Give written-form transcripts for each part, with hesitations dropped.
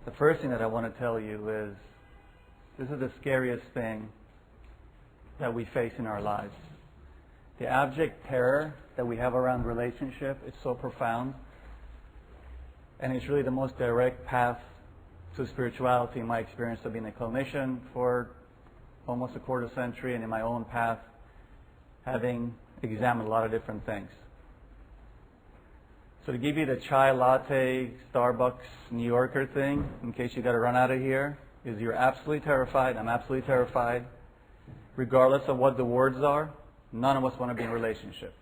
The first thing that I want to tell you is this is the scariest thing that we face in our lives. The abject terror that we have around relationship is so profound, and it's really the most direct path to spirituality in my experience of being a clinician for almost a quarter century, and in my own path having examined a lot of different things. So to give you the chai latte, Starbucks, New Yorker thing, in case you got to run out of here, is you're absolutely terrified, I'm absolutely terrified. Regardless of what the words are, none of us want to be in a relationship.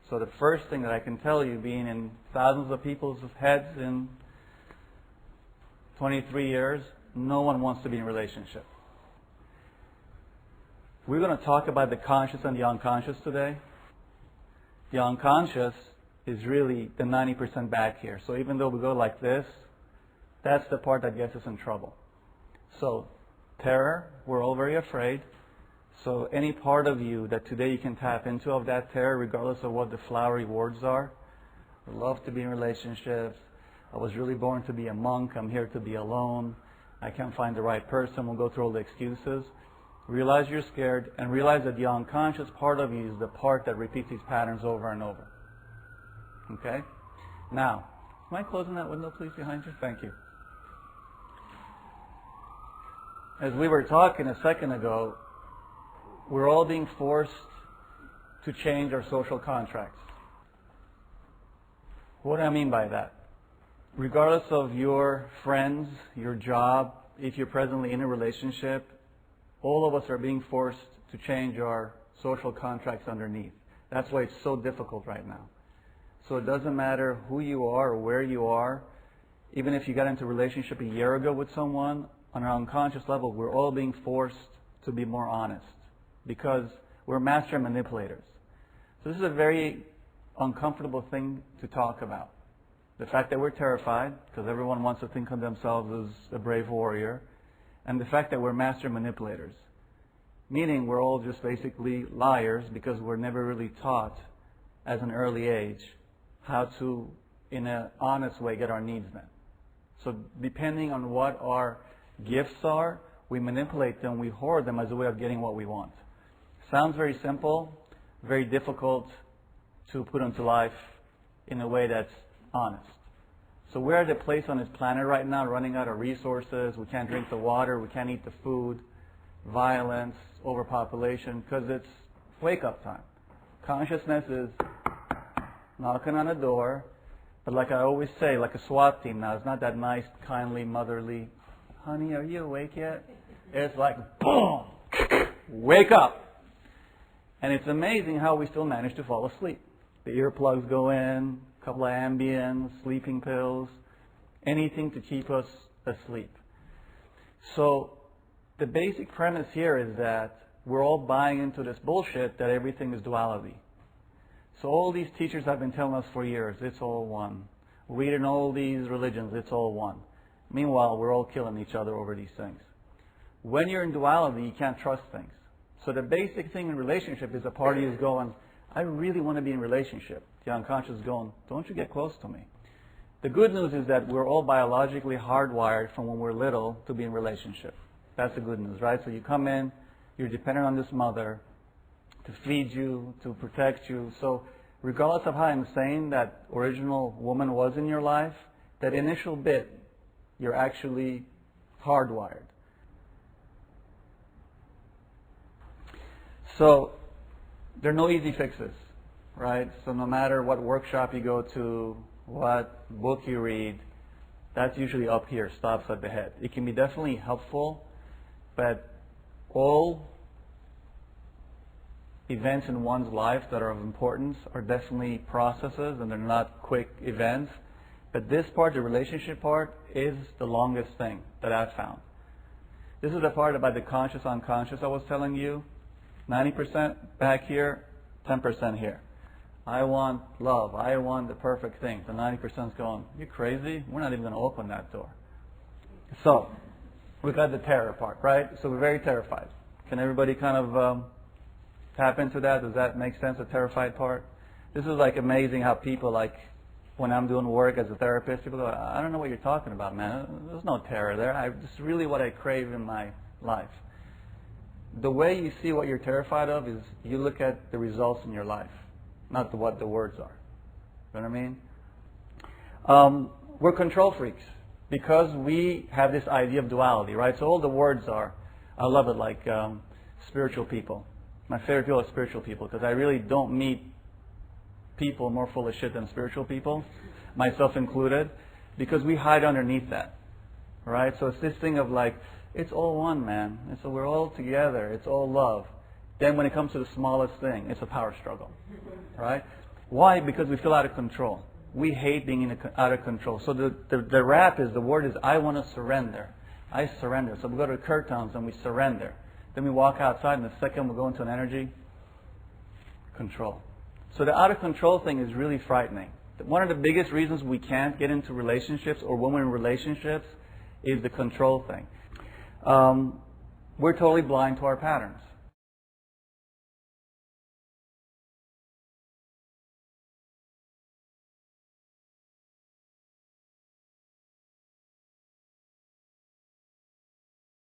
So the first thing that I can tell you, being in thousands of people's heads in 23 years, no one wants to be in a relationship. We're going to talk about the conscious and the unconscious today. The unconscious is really the 90% back here. So even though we go like this, that's the part that gets us in trouble. So terror, we're all very afraid. So any part of you that today you can tap into of that terror, regardless of what the flowery words are, I love to be in relationships. I was really born to be a monk. I'm here to be alone. I can't find the right person. We'll go through all the excuses. Realize you're scared and realize that the unconscious part of you is the part that repeats these patterns over and over. Okay? Now, am I closing that window, please, behind you? Thank you. As we were talking a second ago, we're all being forced to change our social contracts. What do I mean by that? Regardless of your friends, your job, if you're presently in a relationship, all of us are being forced to change our social contracts underneath. That's why it's so difficult right now. So it doesn't matter who you are or where you are. Even if you got into a relationship a year ago with someone, on an unconscious level, we're all being forced to be more honest because we're master manipulators. So this is a very uncomfortable thing to talk about. The fact that we're terrified, because everyone wants to think of themselves as a brave warrior, and the fact that we're master manipulators, meaning we're all just basically liars because we're never really taught as an early age how to, in an honest way, get our needs met. So depending on what our gifts are, we manipulate them, we hoard them as a way of getting what we want. Sounds very simple, very difficult to put into life in a way that's honest. So we're at a place on this planet right now running out of resources. We can't drink the water, we can't eat the food, violence, overpopulation, because it's wake-up time. Consciousness is knocking on a door, but like I always say, like a SWAT team now, it's not that nice, kindly, motherly, honey, are you awake yet? It's like, boom, wake up. And it's amazing how we still manage to fall asleep. The earplugs go in, a couple of Ambien, sleeping pills, anything to keep us asleep. So the basic premise here is that we're all buying into this bullshit that everything is duality. So all these teachers have been telling us for years, it's all one. Reading all these religions, it's all one. Meanwhile, we're all killing each other over these things. When you're in duality, you can't trust things. So the basic thing in relationship is a party is going, I really want to be in a relationship. The unconscious is going, don't you get close to me. The good news is that we're all biologically hardwired from when we're little to be in a relationship. That's the good news, right? So you come in, you're dependent on this mother to feed you, to protect you. So regardless of how insane that original woman was in your life, that initial bit, you're actually hardwired. So there are no easy fixes, right? So no matter what workshop you go to, what book you read, that's usually up here, stops at the head. It can be definitely helpful, but all events in one's life that are of importance are definitely processes and they're not quick events. But this part, the relationship part, is the longest thing that I've found. This is the part about the conscious, unconscious I was telling you. 90% back here, 10% here. I want love. I want the perfect thing. The 90% is going, you crazy? We're not even going to open that door. So, we've got the terror part, right? So we're very terrified. Can everybody kind of tap into that? Does that make sense, the terrified part? This is like amazing how people like when I'm doing work as a therapist, people go, I don't know what you're talking about, man. There's no terror there. It's really what I crave in my life. The way you see what you're terrified of is you look at the results in your life, not what the words are. You know what I mean? We're control freaks because we have this idea of duality, right? So all the words are, I love it, like spiritual people. My favorite people are spiritual people because I really don't meet people more full of shit than spiritual people, myself included, because we hide underneath that, right? So it's this thing of like, it's all one, man. And so we're all together. It's all love. Then when it comes to the smallest thing, it's a power struggle, right? Why? Because we feel out of control. We hate being out of control. So the rap is, the word is, I want to surrender. I surrender. So we go to the Kirtans and we surrender. Then we walk outside and the second we go into an energy, control. So the out of control thing is really frightening. One of the biggest reasons we can't get into relationships or when we're in relationships is the control thing. We're totally blind to our patterns.